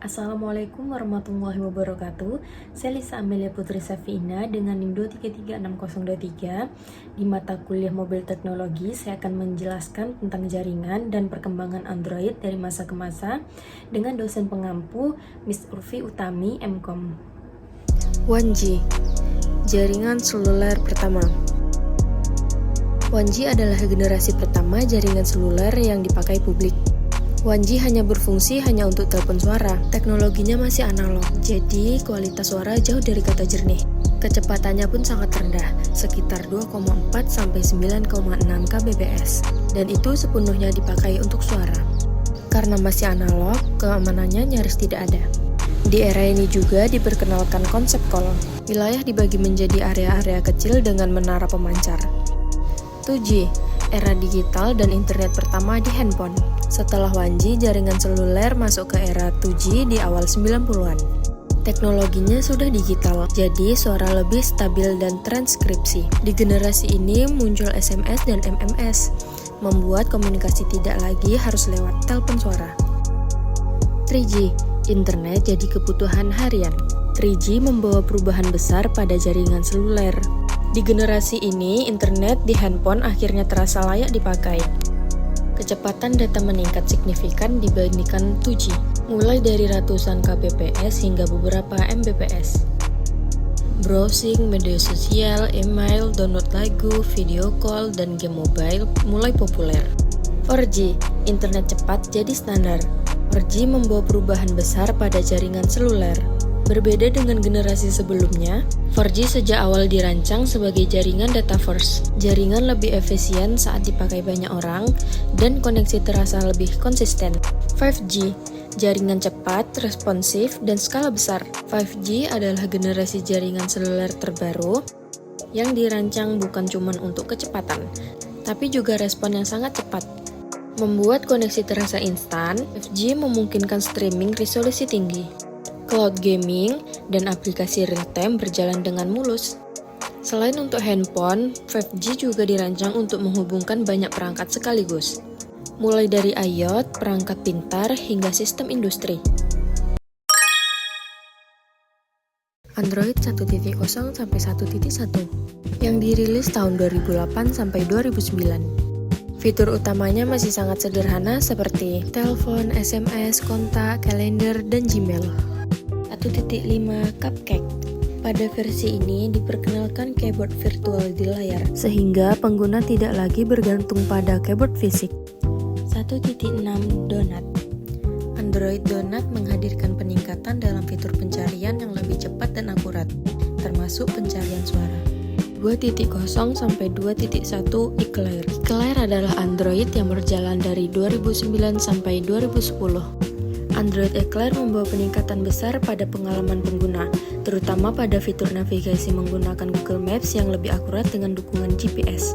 Assalamualaikum warahmatullahi wabarakatuh. Saya Lisa Amelia Putri Safiina dengan NIM 2336023. Di mata kuliah Mobil Teknologi, saya akan menjelaskan tentang jaringan dan perkembangan Android dari masa ke masa dengan dosen pengampu Miss Urfi Utami, MKOM. 1G, jaringan seluler pertama. 1G adalah generasi pertama jaringan seluler yang dipakai publik. 1G hanya berfungsi hanya untuk telepon suara. Teknologinya masih analog, jadi kualitas suara jauh dari kata jernih. Kecepatannya pun sangat rendah, sekitar 2,4 sampai 9,6 kbps. Dan itu sepenuhnya dipakai untuk suara. Karena masih analog, keamanannya nyaris tidak ada. Di era ini juga diperkenalkan konsep kolong. Wilayah dibagi menjadi area-area kecil dengan menara pemancar. 2G, era digital dan internet pertama di handphone. Setelah 1G, jaringan seluler masuk ke era 2G di awal 90-an. Teknologinya sudah digital, jadi suara lebih stabil dan transkripsi. Di generasi ini muncul SMS dan MMS, membuat komunikasi tidak lagi harus lewat telepon suara. 3G, internet jadi kebutuhan harian. 3G membawa perubahan besar pada jaringan seluler. Di generasi ini, internet di handphone akhirnya terasa layak dipakai. Kecepatan data meningkat signifikan dibandingkan 2G, mulai dari ratusan kbps hingga beberapa mbps. Browsing, media sosial, email, download lagu, video call, dan game mobile mulai populer. 4G, internet cepat jadi standar. 4G membawa perubahan besar pada jaringan seluler. Berbeda dengan generasi sebelumnya, 4G sejak awal dirancang sebagai jaringan data first. Jaringan lebih efisien saat dipakai banyak orang, dan koneksi terasa lebih konsisten. 5G, jaringan cepat, responsif, dan skala besar. 5G adalah generasi jaringan seluler terbaru yang dirancang bukan cuma untuk kecepatan, tapi juga respon yang sangat cepat. Membuat koneksi terasa instan, 5G memungkinkan streaming resolusi tinggi. Cloud gaming, dan aplikasi real-time berjalan dengan mulus. Selain untuk handphone, 5G juga dirancang untuk menghubungkan banyak perangkat sekaligus. Mulai dari IoT, perangkat pintar, hingga sistem industri. Android 1.0 sampai 1.1 yang dirilis tahun 2008 sampai 2009. Fitur utamanya masih sangat sederhana seperti telepon, SMS, kontak, kalender, dan Gmail. 1.5 Cupcake. Pada versi ini diperkenalkan keyboard virtual di layar, sehingga pengguna tidak lagi bergantung pada keyboard fisik. 1.6 Donut. Android Donut menghadirkan peningkatan dalam fitur pencarian yang lebih cepat dan akurat, termasuk pencarian suara. 2.0 sampai 2.1 Eclair. Eclair adalah Android yang berjalan dari 2009 sampai 2010. Android Eclair membawa peningkatan besar pada pengalaman pengguna, terutama pada fitur navigasi menggunakan Google Maps yang lebih akurat dengan dukungan GPS.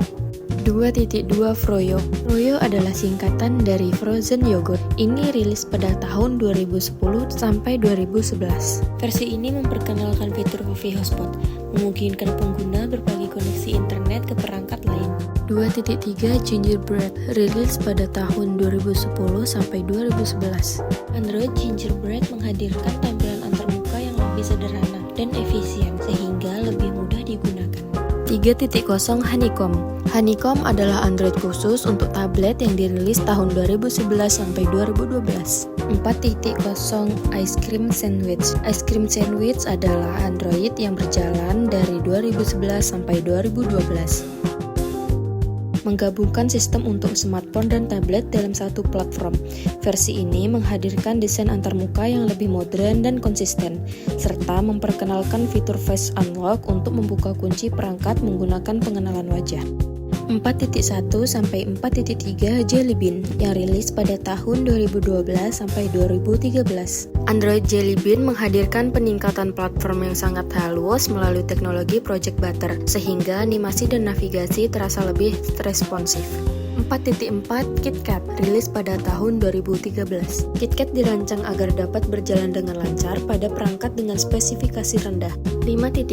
2.2 Froyo. Froyo adalah singkatan dari Frozen Yogurt. Ini rilis pada tahun 2010 sampai 2011. Versi ini memperkenalkan fitur Wi-Fi hotspot, memungkinkan pengguna berbagi koneksi internet ke perangkat lain. 2.3 Gingerbread, rilis pada tahun 2010 sampai 2011. Android Gingerbread menghadirkan tampilan antarmuka yang lebih sederhana dan efisien sehingga lebih mudah digunakan. 3.0 Honeycomb. Honeycomb adalah Android khusus untuk tablet yang dirilis tahun 2011 sampai 2012. 4.0 Ice Cream Sandwich. Ice Cream Sandwich adalah Android yang berjalan dari 2011 sampai 2012. Menggabungkan sistem untuk smartphone dan tablet dalam satu platform. Versi ini menghadirkan desain antarmuka yang lebih modern dan konsisten, serta memperkenalkan fitur Face Unlock untuk membuka kunci perangkat menggunakan pengenalan wajah. 4.1 sampai 4.3 Jelly Bean yang rilis pada tahun 2012 sampai 2013. Android Jelly Bean menghadirkan peningkatan platform yang sangat halus melalui teknologi Project Butter, sehingga animasi dan navigasi terasa lebih responsif. 4.4 KitKat rilis pada tahun 2013. KitKat dirancang agar dapat berjalan dengan lancar pada perangkat dengan spesifikasi rendah. 5.0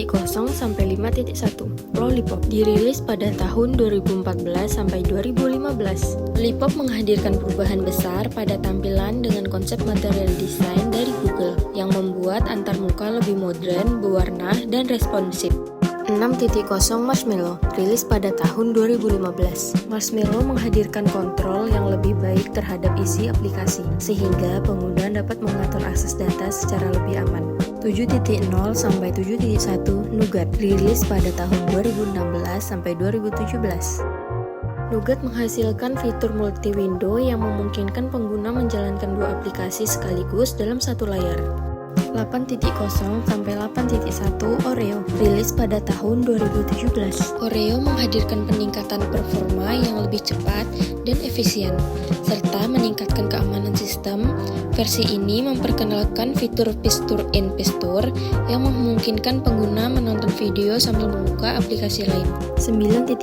sampai 5.1 Lollipop dirilis pada tahun 2014 sampai 2015. Lollipop menghadirkan perubahan besar pada tampilan dengan konsep material desain dari Google yang membuat antarmuka lebih modern, berwarna, dan responsif. 6.0 Marshmallow rilis pada tahun 2015. Marshmallow menghadirkan kontrol yang lebih baik terhadap isi aplikasi, sehingga pengguna dapat mengatur akses data secara lebih aman. 7.0 sampai 7.1 Nougat rilis pada tahun 2016 sampai 2017. Nougat menghasilkan fitur multi-window yang memungkinkan pengguna menjalankan dua aplikasi sekaligus dalam satu layar. 8.0 sampai 8.1 Oreo rilis pada tahun 2017. Oreo menghadirkan peningkatan performa yang lebih cepat dan efisien, serta meningkatkan keamanan sistem. Versi ini memperkenalkan fitur Picture in Picture yang memungkinkan pengguna menonton video sambil membuka aplikasi lain. 9.0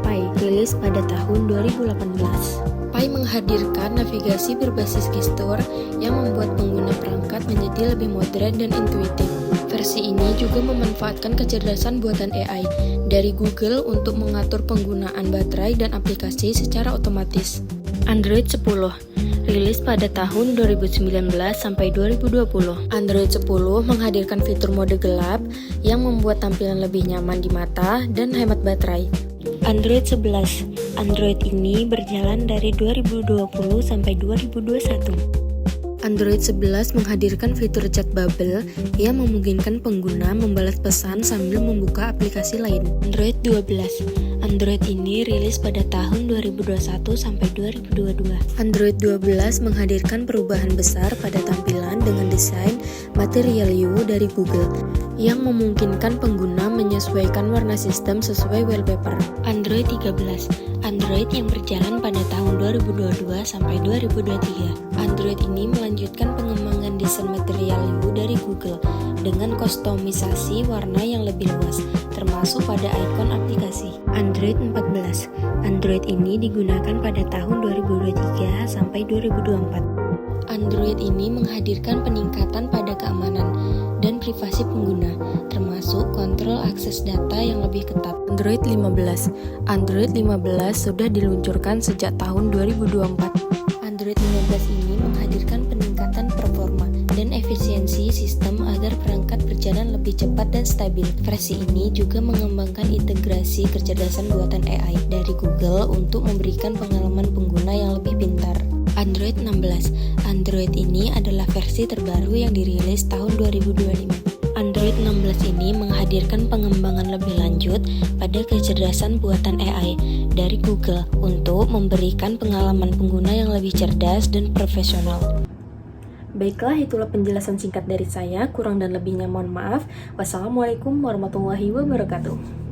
Pi rilis pada tahun 2018. Pi menghadirkan navigasi berbasis gestur yang membuat pengguna perangkat menjadi lebih modern dan intuitif. Versi ini juga memanfaatkan kecerdasan buatan AI dari Google untuk mengatur penggunaan baterai dan aplikasi secara otomatis. Android 10 rilis pada tahun 2019 sampai 2020. Android 10 menghadirkan fitur mode gelap yang membuat tampilan lebih nyaman di mata dan hemat baterai. Android 11. Android ini berjalan dari 2020 sampai 2021. Android 11 menghadirkan fitur chat bubble yang memungkinkan pengguna membalas pesan sambil membuka aplikasi lain. Android 12. Android ini rilis pada tahun 2021 sampai 2022. Android 12 menghadirkan perubahan besar pada tampilan dengan desain Material You dari Google yang memungkinkan pengguna menyesuaikan warna sistem sesuai wallpaper. Android 13. Android yang berjalan pada tahun 2022 sampai 2023. Android ini melanjutkan pengembangan desain Material You dari Google dengan kustomisasi warna yang lebih luas, termasuk pada ikon aplikasi. Android 14. Android ini digunakan pada tahun 2023 sampai 2024. Android ini menghadirkan peningkatan pada keamanan dan privasi pengguna, termasuk kontrol akses data yang lebih ketat. Android 15. Android 15 sudah diluncurkan sejak tahun 2024. Android 15 ini menghadirkan peningkatan performa dan efisiensi sistem agar perangkat berjalan lebih cepat dan stabil. Versi ini juga mengembangkan integrasi kecerdasan buatan AI dari Google untuk memberikan pengalaman pengguna yang lebih pintar. Android 16. Android ini adalah versi terbaru yang dirilis tahun 2025. Android 16 ini menghadirkan pengembangan lebih lanjut pada kecerdasan buatan AI dari Google untuk memberikan pengalaman pengguna yang lebih cerdas dan profesional. Baiklah, itulah penjelasan singkat dari saya. Kurang dan lebihnya mohon maaf. Wassalamualaikum warahmatullahi wabarakatuh.